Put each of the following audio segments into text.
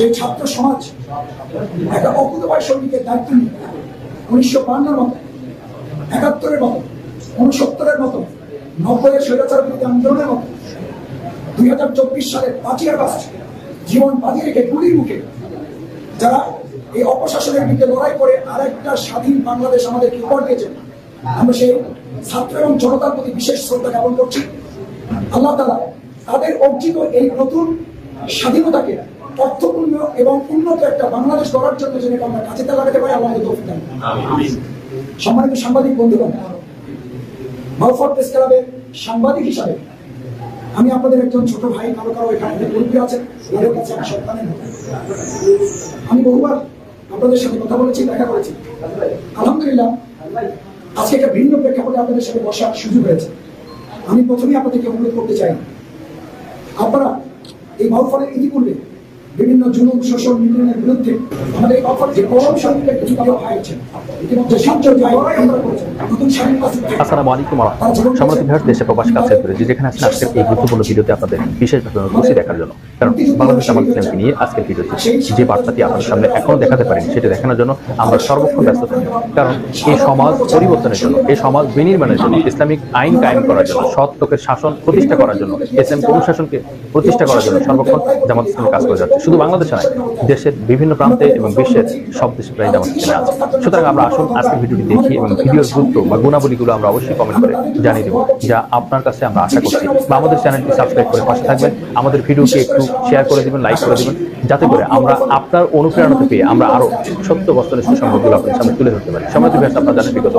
যে ছাত্র সমাজ একটা অকুতোভয় সৈনিকের দায়িত্ব নিয়ে 1952-এর মতো, 71-এর মতো, 69-এর মতো, 90-এর স্বৈরাচার বিরোধী আন্দোলনের মতো 2024 সালের 5ই আগস্ট জীবন বাজি রেখে গুলির মুখে যারা এই অপশাসনের বিরুদ্ধে লড়াই করে আরেকটা স্বাধীন বাংলাদেশ আমাদেরকে উপহার দিয়েছেন, আমরা সেই ছাত্র এবং জনতার প্রতি বিশেষ শ্রদ্ধা জ্ঞাপন করছি। আল্লাহ তাআলা তাদের অর্জিত এই নতুন স্বাধীনতাকে অর্থপূর্ণ এবং উন্নত একটা বাংলাদেশ গড়ার জন্য যেন আমরা কাজে লাগাতে পারি, আল্লাহ আমাদের তৌফিক দান করুন। সম্মানিত সাংবাদিক বন্ধুগণ, বাউফল প্রেস ক্লাবের সাংবাদিক হিসাবে আমি আপনাদের একজন ছোট ভাই, কারো কারো এখানে মুরব্বী আছেন, এদের কাছে আমি সন্তানের মতো। আমি বহুবার আপনাদের সাথে কথা বলেছি, দেখা করেছি। আলহামদুলিল্লাহ আজকে একটা ভিন্ন প্রেক্ষাপটে আপনাদের সাথে বসার সুযোগ হয়েছে। আমি প্রথমেই আপনাদেরকে অনুরোধ করতে চাই, আপনারা এই বাউফলের ইতিপূর্বে বিভিন্ন জুলুম শোষণ নিপীড়নের বিরুদ্ধে আমাদের এই বাউফল যে গরম সঙ্গীতের কিছু ভালো ভাইছেন ইতিমধ্যে আসসালামু আলাইকুম ওয়া রাহমাতুল্লাহ। সম্মানিত ভিউয়ার্স, দেশে প্রবাস কাছে করে যেখানে আছেন, আজকের এই গুরুত্বপূর্ণ ভিডিওতে আপনাদের বিশেষভাবে অনুরোধ দেখার জন্য। কারণ বাংলাদেশ জামাত ইসলামকে নিয়ে আজকের ভিডিওতে যে বার্তাটি আপনাদের সামনে এখনো দেখাতে পারেন, সেটা দেখানোর জন্য আমরা সর্বক্ষণ ব্যস্ত থাকি। কারণ এই সমাজ পরিবর্তনের জন্য, এই সমাজ বিনির্মাণের জন্য, ইসলামিক আইন কায়েম করার জন্য, সৎ লোকের শাসন প্রতিষ্ঠা করার জন্য, ইসলাম অনুশাসনকে প্রতিষ্ঠা করার জন্য সর্বক্ষণ জামাত ইসলাম কাজ করে যাচ্ছে। শুধু বাংলাদেশে নয়, দেশের বিভিন্ন প্রান্তে এবং বিশ্বের সব দেশে প্রায় জামাত ইসলামে আছে। সুতরাং আমরা আসুন আজকের ভিডিওটি দেখি এবং ভিডিওর গুরুত্ব বা গুণাবলীগুলো আমরা অবশ্যই কমেন্ট করে জানিয়ে দেবো, যা আপনার কাছে আমরা আশা করছি। বা আমাদের চ্যানেলটি সাবস্ক্রাইব করে পাশে থাকবেন, আমাদের ভিডিওকে একটু শেয়ার করে দেবেন, লাইক করে দেবেন, যাতে করে আমরা আপনার অনুপ্রেরণাতে পেয়ে আমরা আরো সত্য বছরের সুসংবাদগুলো আপনার সামনে তুলে ধরতে পারি। সম্মানিত ভিউয়ার্স, আপনারা জানেন বিগত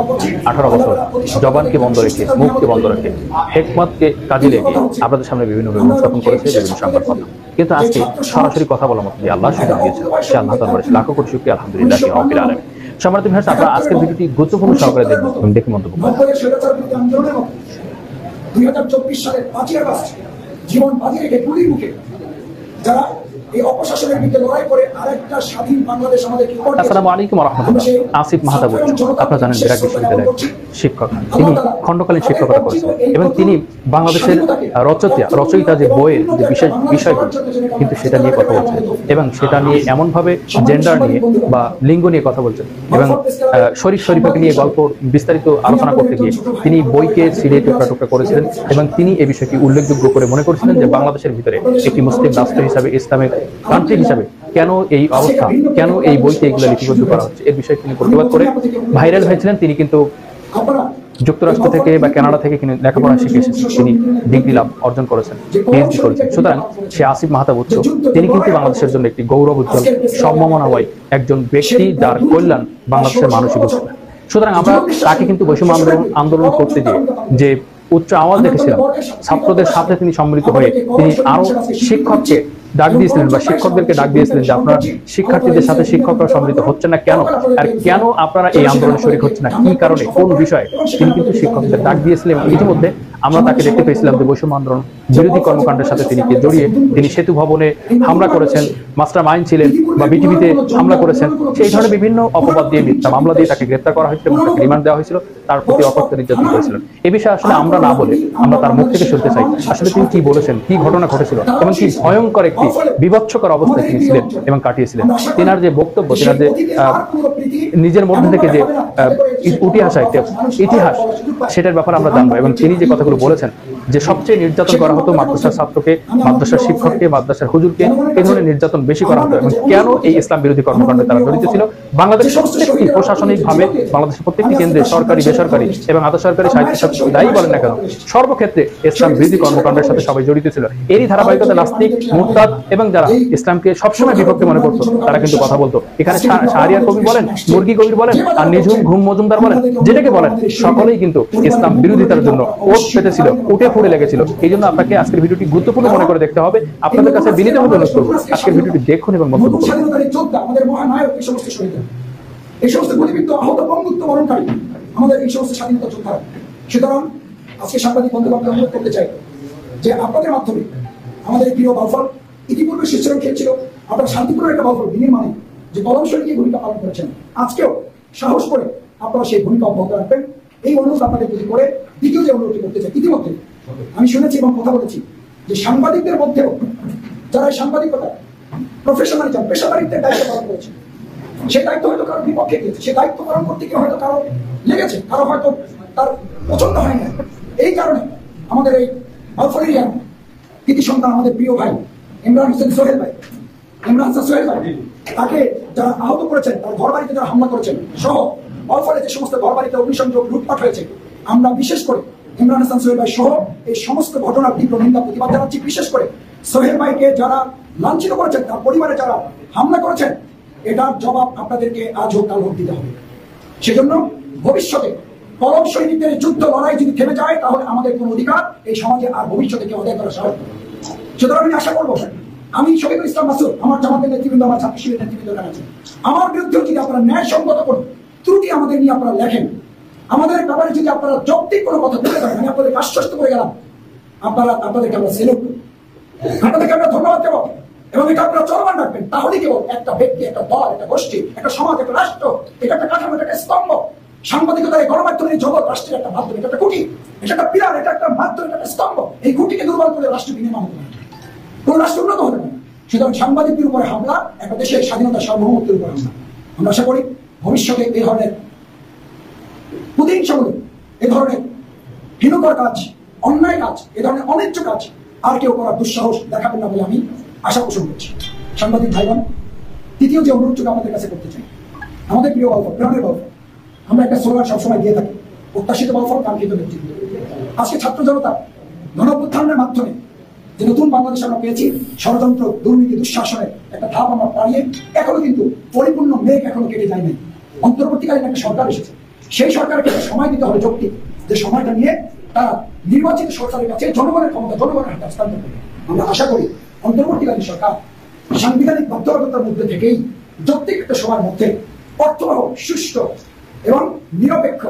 18 বছর জবানকে বন্ধ রেখে, মুখকে বন্ধ রেখে, হিকমতকে কাজে লেগে আপনাদের সামনে বিভিন্ন উপস্থাপন করেছে বিভিন্ন সংবাদ মাধ্যম। কিন্তু আজকে সরাসরি কথা বলার মতো যে আল্লাহ সুযোগ দিয়েছেন, সে আল্লাহ তাআলার লাখো কোটি শুকরিয়া, আলহামদুলিল্লাহ রাব্বিল আলামিন। সম্মানিত ভিউয়ার্স, আপনারা আজকের ভিডিওটি গুরুত্বপূর্ণ সহকারে দেখবেন এবং দেখে মন্তব্য করবেন। 2024 সালের 5ই আগস্ট জীবন বাজি রেখে গুলির মুখে যারা এই অপশাসনের বিরুদ্ধে লড়াই করে আরেকটা স্বাধীন বাংলাদেশ আমাদেরকে উপহার দিয়েছেন। আসসালামু আলাইকুম ওয়া রাহমাতুল্লাহ। আসিফ মাহতাব, আপনারা জানেন ব্র্যাক বিশ্ববিদ্যালয়ের শিক্ষক, তিনি খণ্ডকালীন শিক্ষকতা করেছেন এবং তিনি বাংলাদেশের রচয়িতা যে বইয়ের যে বিশেষ বিষয়গুলো, কিন্তু সেটা নিয়ে কথা বলছেন এবং সেটা নিয়ে এমনভাবে জেন্ডার নিয়ে বা লিঙ্গ নিয়ে কথা বলছেন এবং শরীফাকে নিয়ে গল্প বিস্তারিত আলোচনা করতে গিয়ে তিনি বইকে ছিঁড়ে টুকরা টুকরা করেছিলেন এবং তিনি এই বিষয়টি উল্লেখযোগ্য করে মনে করেছিলেন যে বাংলাদেশের ভিতরে একটি মুসলিম রাষ্ট্র হিসাবে, ইসলামের কান্ট্রি হিসাবে কেন এই অবস্থা, কেন এই বইতে এগুলো লিপিবদ্ধ করা হচ্ছে, এর বিষয়ে তিনি প্রতিবাদ করে ভাইরাল হয়েছিলেন। তিনি কিন্তু যুক্তরাষ্ট্র থেকে বা কানাডা থেকে লেখাপড়া শিখে এসেছেন, তিনি ডিগ্রি লাভ অর্জন করেছেন, পিএইচডি করেছেন। সুতরাং সে আসিফ মাহতাব তিনি কিন্তু বাংলাদেশের জন্য একটি গৌরব উজ্জ্বল সম্মাননাময় একজন ব্যক্তি, যার কল্যাণ বাংলাদেশের মানুষই বুঝবে। সুতরাং আমরা তাকে কিন্তু বৈষম্য আন্দোলন করতে গিয়ে যে উচ্চ আওয়াজ দেখেছিলাম, ছাত্রদের সাথে তিনি সম্মিলিত হয়ে তিনি আরো শিক্ষককে ডাক দিয়েছিলেন বা শিক্ষকদেরকে ডাক দিয়েছিলেন যে আপনারা শিক্ষার্থীদের সাথে শিক্ষকরা সম্মিলিত হচ্ছে না কেন, আর কেন আপনারা এই আন্দোলনে শরীক হচ্ছে না, কি কারণে, কোন বিষয়ে তিনি কিন্তু শিক্ষকদের ডাক দিয়েছিলেন। এবং ইতিমধ্যে আমরা তাকে দেখতে পেয়েছিলাম যে বৈষম্য আন্দোলন বিরোধী কর্মকাণ্ডের সাথে তিনি জড়িয়ে তিনি সেতু ভবনে হামলা করেছেন, মাস্টার মাইন্ড ছিলেন বা বিটিভিতে হামলা করেছেন, সেই ধরনের বিভিন্ন অপবাদ দিয়ে মিথ্যা মামলা দিয়ে তাকে গ্রেপ্তার করা হয়েছিল এবং তাকে রিমান্ড দেওয়া হয়েছিল, তার প্রতি অকথ্য নির্যাতন করেছিলেন। এই বিষয়ে আসলে আমরা না বলে আমরা তার মুখ থেকে শুনতে চাই আসলে তিনি কি বলেছেন, কি ঘটনা ঘটেছিল এবং কি ভয়ঙ্কর একটি বিভৎসকর অবস্থায় তিনি ছিলেন এবং কাটিয়েছিলেন। তিনার যে বক্তব্য, তিনার যে নিজের মধ্যে থেকে যে উঠে আসা একটা ইতিহাস, সেটার ব্যাপারে আমরা জানবো। এবং তিনি যে কথাগুলো বলেছেন যে সবচেয়ে নির্যাতন করা হতো মাদ্রাসার ছাত্রকে, মাদ্রাসার শিক্ষককে, মাদ্রাসার হুজুরকে, এই ধরনের নির্যাতন বেশি করা হতো এবং কেন এই ইসলাম বিরোধী কর্মকাণ্ডে তারা জড়িত ছিল। বাংলাদেশের প্রত্যেকটি প্রশাসনিকভাবে, বাংলাদেশের প্রত্যেকটি কেন্দ্রে সরকারি, বেসরকারি এবং আধা সরকারি সাহিত্য দায়ী বলেন না কেন, সর্বক্ষেত্রে ইসলাম বিরোধী কর্মকাণ্ডের সাথে সবাই জড়িত ছিল। এরই ধারাবাহিকতা নাস্তিক, মুরতাদ এবং যারা ইসলামকে সবসময় বিভক্তি মনে করতো, তারা কিন্তু কথা বলতো। এখানে শাহরিয়ার কবি বলেন, মুরগি কবির বলেন, আর নিঝুম ঘুম মজুমদার বলেন, যেটাকে বলেন, সকলেই কিন্তু ইসলাম বিরোধিতার জন্য ওত পেতেছিল, উঠে ফুড়ে লেগেছিল। এই জন্য আপনাকে আজকের ভিডিওটি গুরুত্বপূর্ণ মনে করে দেখতে হবে। আপনাদের কাছে বিনীতভাবে অনুরোধ করবো আজকের ভিডিওটি দেখুন এবং মন্তব্য করুন। আমাদের মহানায়ক এই সমস্ত শহীদ, এই সমস্ত গুলিবিদ্ধ আহত বঙ্গুত্ব বরণকারী আমাদের এই সমস্ত স্বাধীনতা যোদ্ধা। সুতরাং আজকে সাংবাদিক বন্ধুবান্ধব অনুরোধ করতে চাই যে আপনাদের মাধ্যমে আমাদের প্রিয় বাউফল ইতিপূর্বে শীর্ষরণ খেয়েছিল, আপনারা শান্তিপুরের একটা বাউফল বিনির্মাণে যে কলম শৈলী ভূমিকা পালন করেছেন, আজকেও সাহস করে আপনারা সেই ভূমিকা অব্যাহত রাখবেন, এই অনুরোধ আপনাদের প্রতি করে দ্বিতীয় যে অনুরোধটি করতে চাই। ইতিমধ্যে আমি শুনেছি এবং কথা বলেছি যে সাংবাদিকদের মধ্যেও যারা সাংবাদিকতা প্রফেশনালিজম, পেশাদারিত্বের দায়িত্ব পালন করেছে। সেই দায়িত্ব হয়তো কারো বিপক্ষে গিয়েছে, সেই দায়িত্ব পালন করতে গিয়ে হয়তো কারো লেগেছে, কারো হয়তো তার পছন্দ হয় না। এই কারণে আমাদের এই আলফারিয়ান কৃতি সন্তান, আমাদের প্রিয় ভাই ইমরান হোসেন সোহেল ভাই, ইমরান হাসান সোহেল ভাই, তাকে যারা আহত করেছেন, তার ঘর বাড়িতে যারা হামলা করেছেন সহ অলফারে যে সমস্ত ঘর বাড়িতে অগ্নিসংযোগ, লুটপাট হয়েছে, আমরা বিশেষ করে ইমরান হাসান সোহেল ভাই সহ এই সমস্ত ঘটনার তীব্র নিন্দা প্রতিবাদ জানাচ্ছি। বিশেষ করে সোহেল ভাইকে যারা লাঞ্ছিত করেছেন, তার পরিবারে যারা হামলা করেছেন, এটার জবাব আপনাদেরকে আজ হোক কাল হোক দিতে হবে। সেজন্য ভবিষ্যতে কলম সৈনিকদের যুদ্ধ লড়াই যদি থেমে যায়, তাহলে আমাদের কোন অধিকার এই সমাজে আর ভবিষ্যতে কেউ আদায় করা সাহস। সুতরাং আমি আশা করবো, আমি শফিকুল ইসলাম মাসুদ, আমার জামাতের নেতৃবৃন্দ, আমার ছাত্র শিবিরের নেতৃবৃন্দ জানাচ্ছি, আমার বিরুদ্ধে যদি আপনারা ন্যায়সঙ্গত কোন ত্রুটি আমাদের নিয়ে আপনারা লেখেন, আমাদের ব্যাপারে যদি আপনারা যৌক্তিক কোনো কথা তুলে ধরেন, আমি আপনাদের আশ্বস্ত করে গেলাম, আপনাদেরকে আমরা সেলুট করি, আপনাদেরকে আমরা ধন্যবাদ দেবো এবং এটা আপনারা চলমান রাখবেন। তাহলে কেবল একটা ব্যক্তি, একটা দল, একটা গোষ্ঠী, একটা সমাজ, একটা রাষ্ট্র, এটা একটা কাঠামো, একটা স্তম্ভ, সাংবাদিকতার গণমাধ্যমের জগৎ রাষ্ট্রের একটা মাধ্যম, এটা একটা খুঁটি, এটা একটা পিলার, এটা একটা মাধ্যম, এটা একটা স্তম্ভ। এই খুঁটিকে দুর্বল করে রাষ্ট্র বিনির্মাণ হবে না, কোন রাষ্ট্র উন্নত হবে না। সুতরাং সাংবাদিকদের উপরে হামলা একটা দেশের স্বাধীনতা, সার্বভৌমত্বের উপরে হামলা। আমরা আশা করি ভবিষ্যতে এই ধরনের প্রতিহিংসামূলক, এ ধরনের হীনকর কাজ, অন্যায় কাজ, এ ধরনের অন্যায্য কাজ আর কেউ করার দুঃসাহস দেখাবেন না বলে আমি আশা পোষণ করছি। সাংবাদিক ভাইগণ, তৃতীয় যে অনুরোধটুকু আমাদের কাছে করতে চাই, আমাদের প্রিয় গল্প, প্রাণের গল্প, আমরা একটা স্লোগান সবসময় দিয়ে থাকি, প্রত্যাশিত গল্প, কাঙ্ক্ষিত নেতৃত্ব। আজকে ছাত্র জনতা গণঅভ্যুত্থানের মাধ্যমে যে নতুন বাংলাদেশ আমরা পেয়েছি, ষড়যন্ত্র, দুর্নীতি, দুঃশাসনের একটা ধাপ আমরা পাড়িয়ে এখনো কিন্তু পরিপূর্ণ মেঘ এখনো কেটে যায় নাই। অন্তর্বর্তীকালীন একটা সরকার এসেছে, সেই সরকারকে সময় দিতে হবে যৌক্তিক, যে সময়টা নিয়ে তারা নির্বাচিত সরকারের কাছে জনগণের ক্ষমতা, জনগণের হাতে হস্তান্তর করবে। আমরা আশা করি অন্তর্বর্তীকালীন সরকার সাংবিধানিক বাধ্যবাধকতার মধ্যে থেকেই যৌক্তিক একটা সময়ের মধ্যে অর্থবহ, সুষ্ঠু এবং নিরপেক্ষ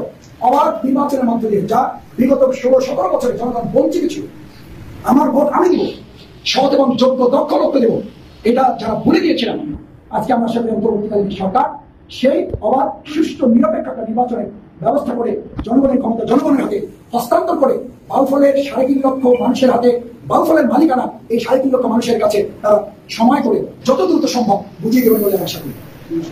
অবাধ নির্বাচনের মধ্য দিয়ে, যা বিগত 16-17 বছরে জনগণ বঞ্চিত ছিল, আমার ভোট আমি দিব, সৎ এবং যোগ্য দক্ষ লোককে দেব, এটা যারা ভুলে গিয়েছিলাম, আজকে আমরা সাথে অন্তর্বর্তীকালীন সরকার সেই অবাধ, সুষ্ঠু, নিরপেক্ষ একটা নির্বাচনের ব্যবস্থা করে জনগণের ক্ষমতা জনগণের হাতে হস্তান্তর করে বাউফলের 3.5 লক্ষ মানুষের হাতে, বাউফলের মালিকানা এই 3.5 লক্ষ মানুষের কাছে তারা সময় করে যত দ্রুত সম্ভব বুঝিয়ে দেবেন বলে আশা করি।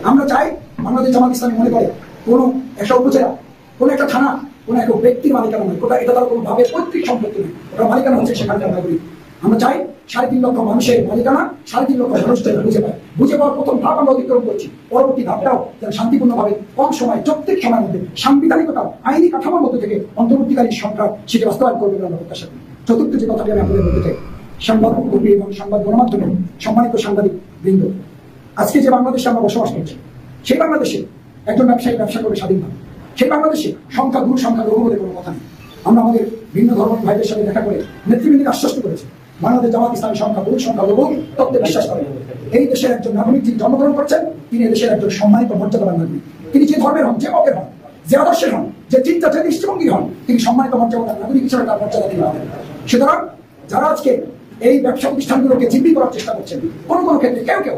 আমরা চাই বাংলাদেশ জামাত ইসলামী মনে করে কোনো একটা উপজেলা, কোনো একটা থানা, কোনো এক ব্যক্তির মালিকানা নয়, কোথায় এটা তার কোনো ভাবে পৈতৃক সম্পত্তি নয়, ওটা মালিকানা হচ্ছে সেখানকার নাগরিক। আমরা চাই 3.5 লক্ষ মানুষের মালিকানা 3.5 লক্ষ মানুষ বুঝে পায়, বুঝে পাওয়ার প্রথম ধাপ আমরা অতিক্রম করছি, পরবর্তী ধাপটাও যেন শান্তিপূর্ণভাবে কম সময়, যৌক্তিক সময়ের মধ্যে, সাংবিধানিকতা, আইনি কাঠামোর মধ্যে থেকে অন্তর্বর্তীকালীন সরকার সেটি বাস্তবায়ন করবে বলে আমরা প্রত্যাশা করি। চতুর্থ যে কথাটি আমি আপনাদের বলতে চাই, সংবাদ কর্মী এবং সংবাদ গণমাধ্যমে সম্মানিত সাংবাদিক বৃন্দ, আজকে যে বাংলাদেশে আমরা বসবাস করছি, সেই বাংলাদেশে একজন ব্যবসায়ী ব্যবসা করবে স্বাধীনভাবে, সেই বাংলাদেশে সংখ্যা দূর, সংখ্যা লঘু বলে কোনো কথা নেই। আমরা আমাদের ভিন্ন ধর্মের ভাইদের সাথে দেখা করে নেতৃবৃন্দকে আশ্বস্ত করেছি, বাংলাদেশ জামাত ইসলামী সংখ্যা দূর, সংখ্যা লঘু তত্ত্বে বিশ্বাস করেন। এই দেশের একজন নাগরিক যিনি জন্মগ্রহণ করছেন, তিনি দেশের একজন সম্মানিত মর্যাদাবান নাগরিক। তিনি যে ধর্মের হন, যে মতের হন, যে আদর্শের হন, যে চিন্তা, যে দৃষ্টিভঙ্গি হন, তিনি সম্মানিত মর্যাদাবান নাগরিক হিসেবে তার মর্যাদা তিনি পাবেন। সুতরাং যারা আজকে এই ব্যবসা প্রতিষ্ঠানগুলোকে জিম্মি করার চেষ্টা করছেন, কোনো কোনো ক্ষেত্রে কেউ কেউ,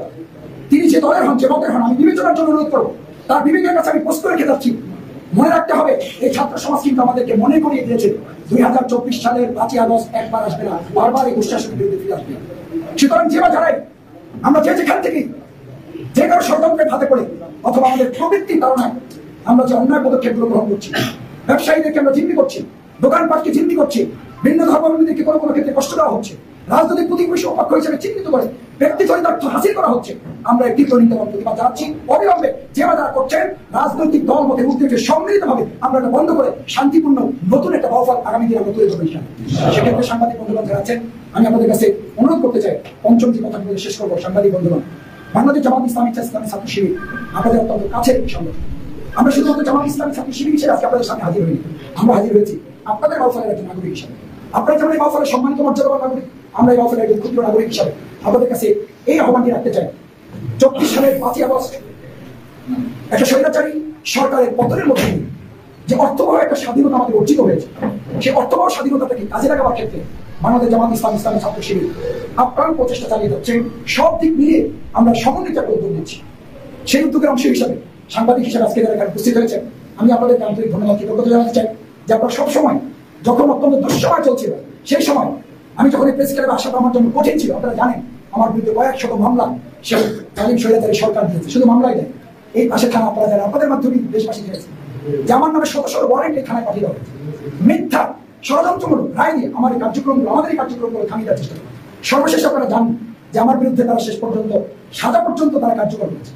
তিনি যে দলের হন, যে মতের হন, আমি বিবেচনার জন্য অনুরোধ করবো, তার বিবেকের কাছে আমি প্রশ্ন রেখে যাচ্ছি। মনে রাখতে হবে, এই ছাত্র সমাজ কিন্তু আমাদেরকে মনে করিয়ে দিয়েছে 2024 সালের 5ই আগস্ট একবার আসবে না, বারবার এই দুঃশাসনের বিরুদ্ধে ফিরে আসবে। সুতরাং যে বা যারাই আমরা যে যেখান থেকে যে কারো ষড়যন্ত্রের হাতে পড়ে অথবা আমাদের প্রবৃত্তির কারণে আমরা যে অন্যায় পদক্ষেপগুলো গ্রহণ করছি, ব্যবসায়ীদেরকে আমরা জিম্মি করছি, দোকানপাটকে জিম্মি করছি, ভিন্ন ধর্মাবলম্বীদেরকে কোনো কোনো ক্ষেত্রে কষ্ট দেওয়া হচ্ছে, রাজনৈতিক প্রতিবেশী পক্ষ হিসেবে চিহ্নিত করে ব্যক্তি চরিতার্থ হাসিল করা হচ্ছে, আমরা এই তীব্র নিন্দা প্রতিবাদ জানাচ্ছি। অবিলম্বে যে যারা করছেন রাজনৈতিক দল মতে উদ্যোগে সম্মিলিতভাবে আমরা এটা বন্ধ করে শান্তিপূর্ণ নতুন একটা বাউফল আগামী দিনে আমরা তৈরি করবো। সেক্ষেত্রে সাংবাদিক বন্ধুগণ যারা আছেন, আমি আপনাদের কাছে অনুরোধ করতে চাই, পঞ্চম যে কথা বলে শেষ করবো, সাংবাদিক বন্ধুগণ, বাংলাদেশ জামাত ইসলামী ছাত্র শিবির আপনাদের অত্যন্ত কাছের একটি সংগঠন। আমরা শুধুমাত্র জামাত ইসলামী ছাত্র শিবির হিসেবে আজকে আপনাদের সামনে হাজির হইনি, আমরা হাজির হয়েছি আপনাদের বাউফলের একজন নাগরিক হিসাবে। আপনারা যেমন এই বাউফলের সম্মানিত মর্যাদাবান নাগরিক, আমরা এই বাউফলের একজন ক্ষুদ্র নাগরিক হিসাবে আপনাদের কাছে এই আহ্বানটি রাখতে চাই। 24 সালের 5ই আগস্ট একটা স্বৈরাচারী সরকারের পতনের মধ্যে যে অর্থবহ একটা স্বাধীনতা আমাদের অর্জিত হয়েছে, সেই অর্থবহ স্বাধীনতাটাকে কাজে লাগাবার ক্ষেত্রে বাংলাদেশ জামাত ইসলামী ছাত্র শিবির আপ্রাণ প্রচেষ্টা চালিয়ে যাচ্ছে। সব দিক মিলিয়ে আমরা সমন্বিত একটা উদ্যোগ নিচ্ছি। সেই উদ্যোগের অংশ হিসাবে সাংবাদিক হিসেবে আজকে যারা এখানে উপস্থিত হয়েছেন, আমি আপনাদেরকে আন্তরিক ধন্যবাদ কৃতজ্ঞতা জানাতে চাই যে আপনারা সবসময়, যখন অত্যন্ত দুঃসময় চলছিল, সেই সময় আমি যখন এই প্রেস ক্লাবে আসাটা আমার জন্য কঠিন ছিল, আপনারা জানেন আমার বিরুদ্ধে কয়েক শত মামলা সেই জালিম স্বৈরাচারী সরকার দিয়েছে। শুধু মামলাই দেয়, এই পাশে থানা আপনারা যারা আপনাদের মাধ্যমে দেশবাসী দিয়েছে যে আমার নামে শত শত ওয়ারেন্ট এই থানায় পাঠিয়ে দেওয়া হয়েছে। মিথ্যা ষড়যন্ত্রমূলক রায় দিয়ে আমার এই কার্যক্রমগুলো, আমাদের এই কার্যক্রমগুলো থামিয়ে দেওয়ার চেষ্টা করে। সর্বশেষ আপনারা জানেন যে আমার বিরুদ্ধে তারা শেষ পর্যন্ত সাজা পর্যন্ত তারা কার্যকর করেছে,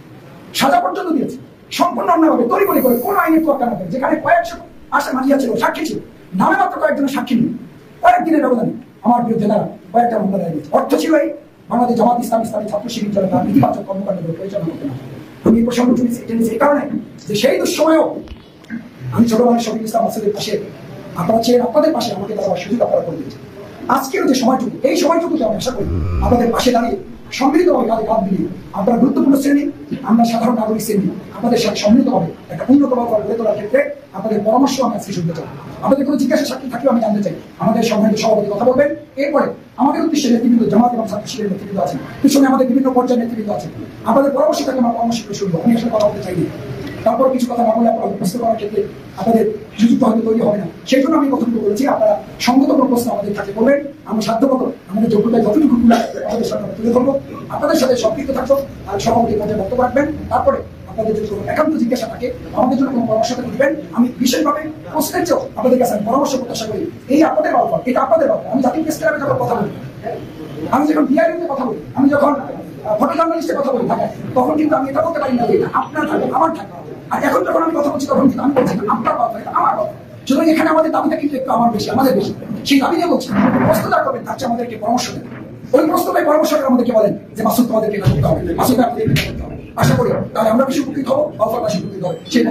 সাজা পর্যন্ত দিয়েছে সম্পূর্ণ অন্যভাবে তড়িঘড়ি করে, কোন আইনের তোয়াক্কা না করে। যেখানে কয়েকশো আসামিয়া ছিল, সাক্ষী ছিল, নামে মাত্র কয়েকজনের সাক্ষী নেই, কয়েকদিনের ব্যবধানে আমার বিরুদ্ধে তারা কয়েকটা মামলা দায়ের করেছে। অর্থ ছিল এই বাংলাদেশ জামাত ইসলামী ছাত্র শিবির যারা তার ইতিবাচক কর্মকাণ্ডগুলো পরিচালনা করতে না। আমি এই প্রসঙ্গ জেনেছি এই কারণে যে সেই দুঃসময়েও আমি ছোটবেলায় শফিক ইসলাম মাসুদের পাশে, আপনারা চেয়ে আপনাদের পাশে আমাকে তারা সুযোগ আপনারা করে দিয়েছে। আজকেরও যে সময়টুকু, এই সময়টুকুতে আমি আশা করি আপনাদের পাশে দাঁড়িয়ে সম্মিলিতভাবে কাঁধে কাঁধ মিলিয়ে আপনারা গুরুত্বপূর্ণ শ্রেণী, আমরা সাধারণ নাগরিক শ্রেণী আপনাদের সাথে সম্মিলিতভাবে একটা উন্নতভাবে গড়ে তোলার ক্ষেত্রে আপনাদের পরামর্শ আমি আজকে শুনতে চাই। আমাদের কোনো জিজ্ঞাসা সাক্ষী থাকলেও আমি জানতে চাই। আমাদের সম্মানিত সভাপতি কথা বলবেন, এরপরে আমাদের উদ্দেশ্যে নেতৃবৃন্দ, জামাত এবং ছাত্র শিবিরের নেতৃবৃন্দ আছেন, পিছনে আমাদের বিভিন্ন পর্যায়ের নেতৃবৃন্দ আছেন। আপনাদের পরামর্শ থাকলে আমরা পরামর্শ করে শুনবো। আমি আসলে কথা বলতে চাইনি, তারপর কিছু কথা না বলে আপনারা প্রশ্ন করার ক্ষেত্রে আপনাদের সুযোগ হয়তো তৈরি হবে না। সেই জন্য আমি কথাটুকু বলেছি, আপনারা সঙ্গত কোনো প্রশ্ন আমাদের কাছে করবেন, আমরা সাধ্যমতো আমাদের যোগ্যতায় যতটুকু আমাদের সামনে তুলে ধরবো, আপনাদের সাথে সম্পৃক্ত থাকবো। আর সভাপতি পর্যায়ে বক্তব্য রাখবেন, তারপরে আপনাদের যদি কোনো একান্ত জিজ্ঞাসা থাকে, আমাদের জন্য কোনো পরামর্শ দিবেন। আমি বিশেষভাবে প্রশ্নের চেয়েও আপনাদের কাছে আমি পরামর্শ প্রত্যাশা করি। এই আপনাদের ব্যাপার, এটা আপনাদের ব্যাপার। আমি জাতীয় প্রেস ক্লাবে যখন কথা বলি, আমি যখন বিআইএমতে কথা বলি, আমি যখন ফটো জার্নালিস্টের কথা বলি ঢাকায়, তখন কিন্তু আমি এটা বলতে পারি না যে এটা আপনার থাকে, আমার থাকে। আর এখন যখন আমি কথা বলছি, তখন কিন্তু আমি বলছি আপনার কথা, এটা আমার কথা। সুতরাং এখানে আমাদের দাবিটা কিন্তু একটু আমার বেশি, আমাদের বেশি। সেই দাবি নিয়ে বলছি, প্রশ্ন যা করবেন তার চেয়ে আমাদেরকে পরামর্শ দেন। ওই প্রশ্নটাই পরামর্শকরা আমাদেরকে বলেন যে মাসুদ তোমাদেরকে এটা করতে হবে, মাসুদ আপনাদের এটা করতে হবে। আশা করি তাহলে আমরা বেশি উপকৃত হবো, বেশি উপকৃত হবে। সেই